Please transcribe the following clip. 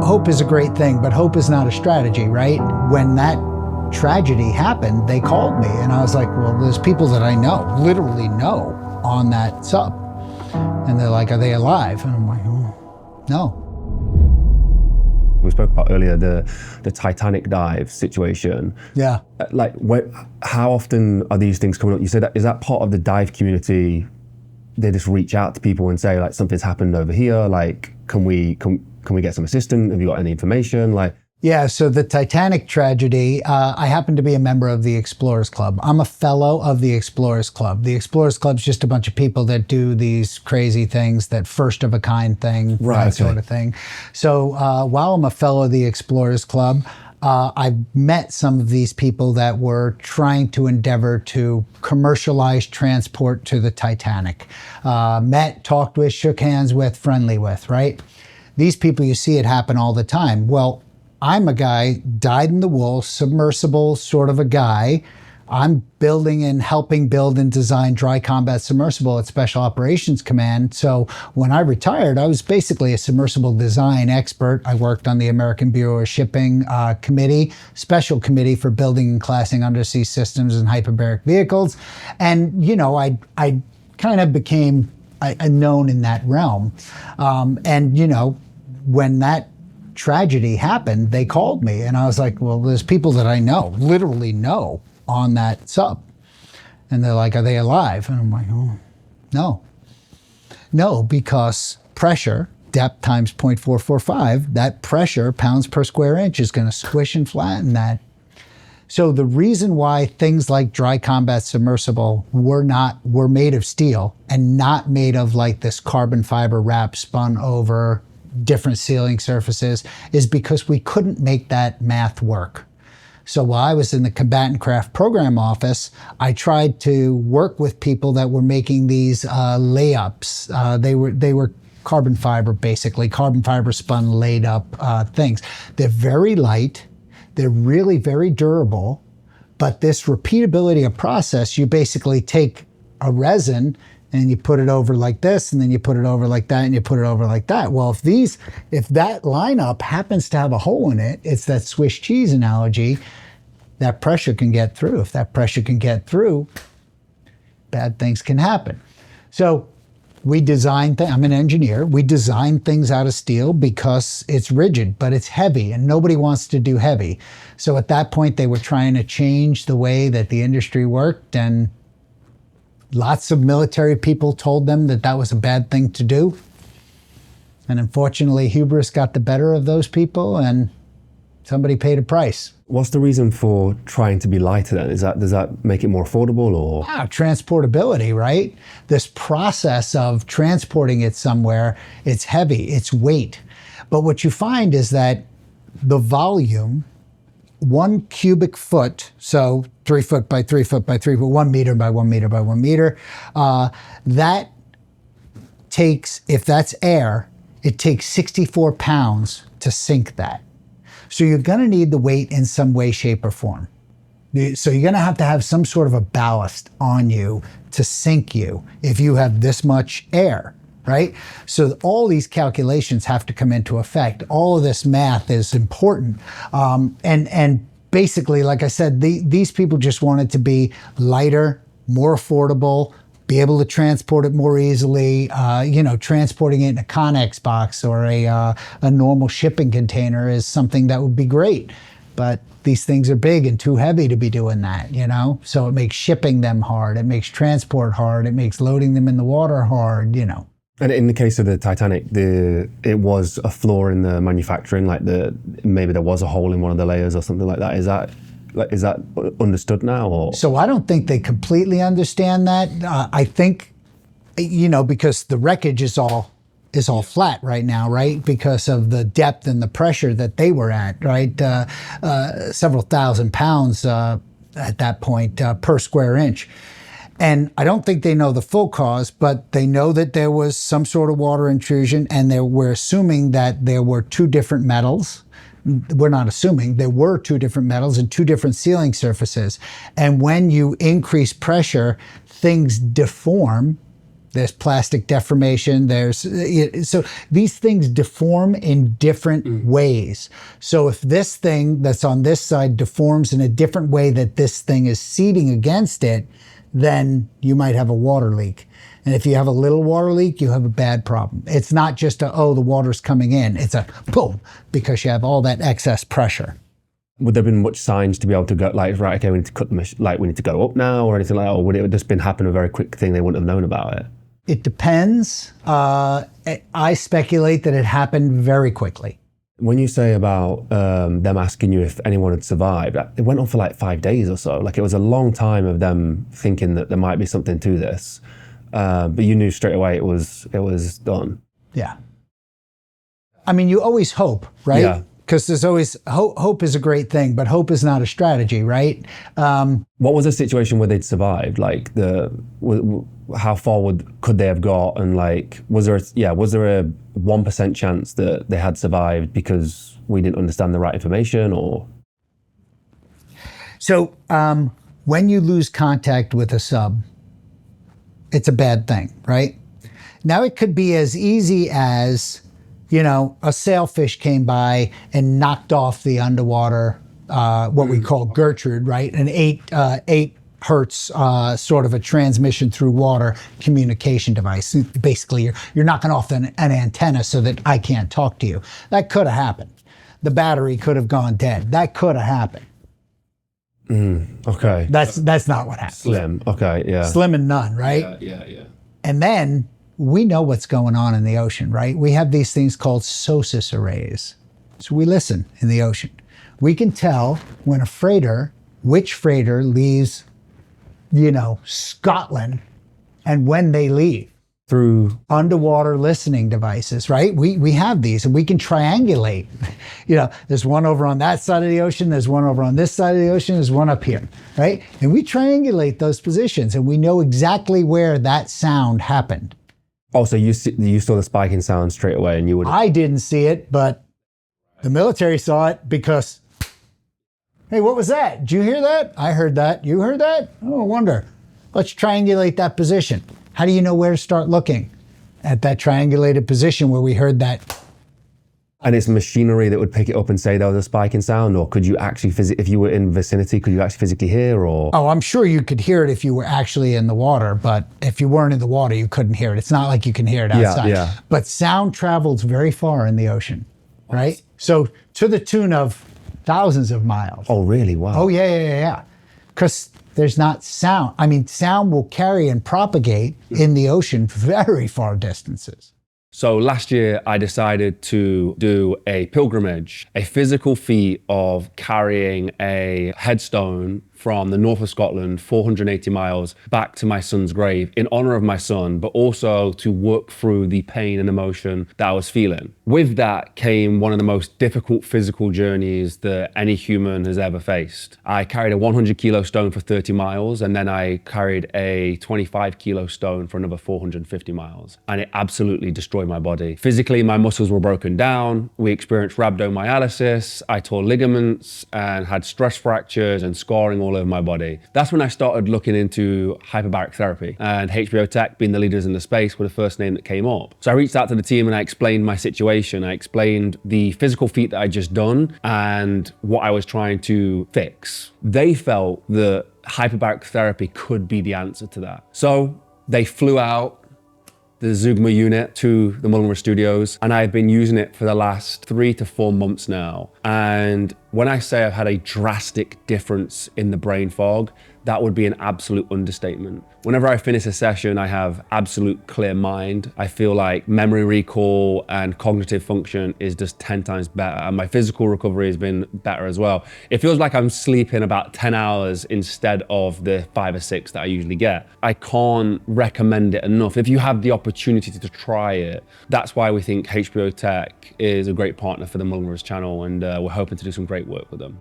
hope is a great thing, but hope is not a strategy, right? When that tragedy happened, they called me and I was like, well, there's people that I know, literally know, on that sub. And they're like, are they alive? And I'm like, oh, no. We spoke about earlier the Titanic dive situation. Yeah. Like, how often are these things coming up? You said that, is that part of the dive community? They just reach out to people and say, like, something's happened over here. Like, can we get some assistance? Have you got any information? Like, yeah, so the Titanic tragedy, I happen to be a member of the Explorers Club. I'm a fellow of the Explorers Club. The Explorers Club's just a bunch of people that do these crazy things, that first of a kind thing, right, that sort of thing. So while I'm a fellow of the Explorers Club, I've met some of these people that were trying to endeavor to commercialize transport to the Titanic. Met, talked with, shook hands with, friendly with, right? These people, you see it happen all the time. Well, I'm a guy, dyed-in-the-wool, submersible sort of a guy. I'm building and helping build and design dry combat submersible at Special Operations Command. So when I retired, I was basically a submersible design expert. I worked on the American Bureau of Shipping committee, special committee for building and classing undersea systems and hyperbaric vehicles. And, you know, I kind of became known in that realm. And, you know, when that tragedy happened, they called me and I was like, well, there's people that I know, literally know, on that sub. And they're like, are they alive? And I'm like, oh, no. No, because pressure, depth times 0.445, that pressure, pounds per square inch, is going to squish and flatten that. So the reason why things like dry combat submersible were made of steel and not made of like this carbon fiber wrap spun over different sealing surfaces is because we couldn't make that math work. So while I was in the Combatant Craft Program Office, I tried to work with people that were making these layups. They were carbon fiber, basically, carbon fiber spun laid up things. They're very light, they're really very durable, but this repeatability of process, you basically take a resin and you put it over like this, and then you put it over like that, and you put it over like that. Well, if that lineup happens to have a hole in it, it's that Swiss cheese analogy, that pressure can get through. If that pressure can get through, bad things can happen. So we design things, I'm an engineer, we design things out of steel because it's rigid, but it's heavy, and nobody wants to do heavy. So at that point, they were trying to change the way that the industry worked, and lots of military people told them that that was a bad thing to do. And unfortunately, hubris got the better of those people and somebody paid a price. What's the reason for trying to be lighter then? Does that make it more affordable or? Transportability, right? This process of transporting it somewhere, it's heavy, it's weight. But what you find is that the volume, 1 cubic foot, so 3 foot by 3 foot by 3 foot, 1 meter by 1 meter by 1 meter, that takes, if that's air, it takes 64 pounds to sink that. So you're gonna need the weight in some way, shape, or form. So you're gonna have to have some sort of a ballast on you to sink you if you have this much air, right? So all these calculations have to come into effect. All of this math is important. And basically, like I said, these people just wanted to be lighter, more affordable, be able to transport it more easily. Transporting it in a Connex box or a normal shipping container is something that would be great. But these things are big and too heavy to be doing that, you know? So it makes shipping them hard, it makes transport hard, it makes loading them in the water hard, you know. And in the case of the Titanic, it was a flaw in the manufacturing, like maybe there was a hole in one of the layers or something like that. Is that understood now? Or? So I don't think they completely understand that. I think, because the wreckage is all flat right now, right? Because of the depth and the pressure that they were at, right? Several thousand pounds at that point per square inch. And I don't think they know the full cause, but they know that there was some sort of water intrusion, and we're assuming that there were 2 different metals. We're not assuming, there were 2 different metals and 2 different sealing surfaces. And when you increase pressure, things deform There's plastic deformation. So these things deform in different ways. So if this thing that's on this side deforms in a different way that this thing is seating against it, then you might have a water leak. And if you have a little water leak, you have a bad problem. It's not just the water's coming in. It's a boom, because you have all that excess pressure. Would there have been much signs to be able to go, like, right, okay, we need to cut the we need to go up now, or anything like that? Or would it have just been happen a very quick thing, they wouldn't have known about it? It depends. I speculate that it happened very quickly. When you say about them asking you if anyone had survived, it went on for like 5 days or so. Like, it was a long time of them thinking that there might be something to this. But you knew straight away it was done. Yeah. I mean, you always hope, right? Yeah. Because there's always, hope is a great thing, but hope is not a strategy, right? What was the situation where they'd survived? Like, how far could they have got? And like, was there a 1% chance that they had survived because we didn't understand the right information, or? So when you lose contact with a sub, it's a bad thing, right? Now it could be as easy as, a sailfish came by and knocked off the underwater, what we call Gertrude, right? An 8 hertz sort of a transmission through water communication device. Basically, you're knocking off an antenna so that I can't talk to you. That could have happened. The battery could have gone dead. That could have happened. Okay. That's not what happened. Slim. Okay. Yeah. Slim and none, right? Yeah. And then we know what's going on in the ocean, right? We have these things called SOSUS arrays. So we listen in the ocean. We can tell when which freighter leaves, Scotland, and when they leave. Through underwater listening devices, right? We have these, and we can triangulate. There's one over on that side of the ocean, there's one over on this side of the ocean, there's one up here, right? And we triangulate those positions, and we know exactly where that sound happened. Oh, so you saw the spiking sound straight away, and you would. I didn't see it, but the military saw it because, hey, what was that? Did you hear that? I heard that. You heard that? Oh, I wonder. Let's triangulate that position. How do you know where to start looking? At that triangulated position where we heard that. And it's machinery that would pick it up and say there was a spiking sound, or could you actually if you were in vicinity, could you actually physically hear, or? Oh, I'm sure you could hear it if you were actually in the water, but if you weren't in the water, you couldn't hear it. It's not like you can hear it outside. Yeah. But sound travels very far in the ocean, right? So to the tune of thousands of miles. Oh, really? Wow. Oh, yeah. Because there's not sound. I mean, sound will carry and propagate in the ocean very far distances. So last year I decided to do a pilgrimage, a physical feat of carrying a headstone from the north of Scotland, 480 miles, back to my son's grave in honor of my son, but also to work through the pain and emotion that I was feeling. With that came one of the most difficult physical journeys that any human has ever faced. I carried a 100-kilo stone for 30 miles, and then I carried a 25-kilo stone for another 450 miles, and it absolutely destroyed my body. Physically, my muscles were broken down. We experienced rhabdomyolysis. I tore ligaments and had stress fractures and scarring all over my body. That's when I started looking into hyperbaric therapy, and HBO Tech, being the leaders in the space, were the first name that came up. So I reached out to the team and I explained my situation. I explained the physical feat that I'd just done and what I was trying to fix. They felt that hyperbaric therapy could be the answer to that. So they flew out the Zugma unit to the Mulligan Studios, and I've been using it for the last 3 to 4 months now. And when I say I've had a drastic difference in the brain fog, that would be an absolute understatement. Whenever I finish a session, I have absolute clear mind. I feel like memory recall and cognitive function is just 10 times better, and my physical recovery has been better as well. It feels like I'm sleeping about 10 hours instead of the 5 or 6 that I usually get. I can't recommend it enough. If you have the opportunity to try it, that's why we think HBO Tech is a great partner for the Mulligan channel, and we're hoping to do some great work with them.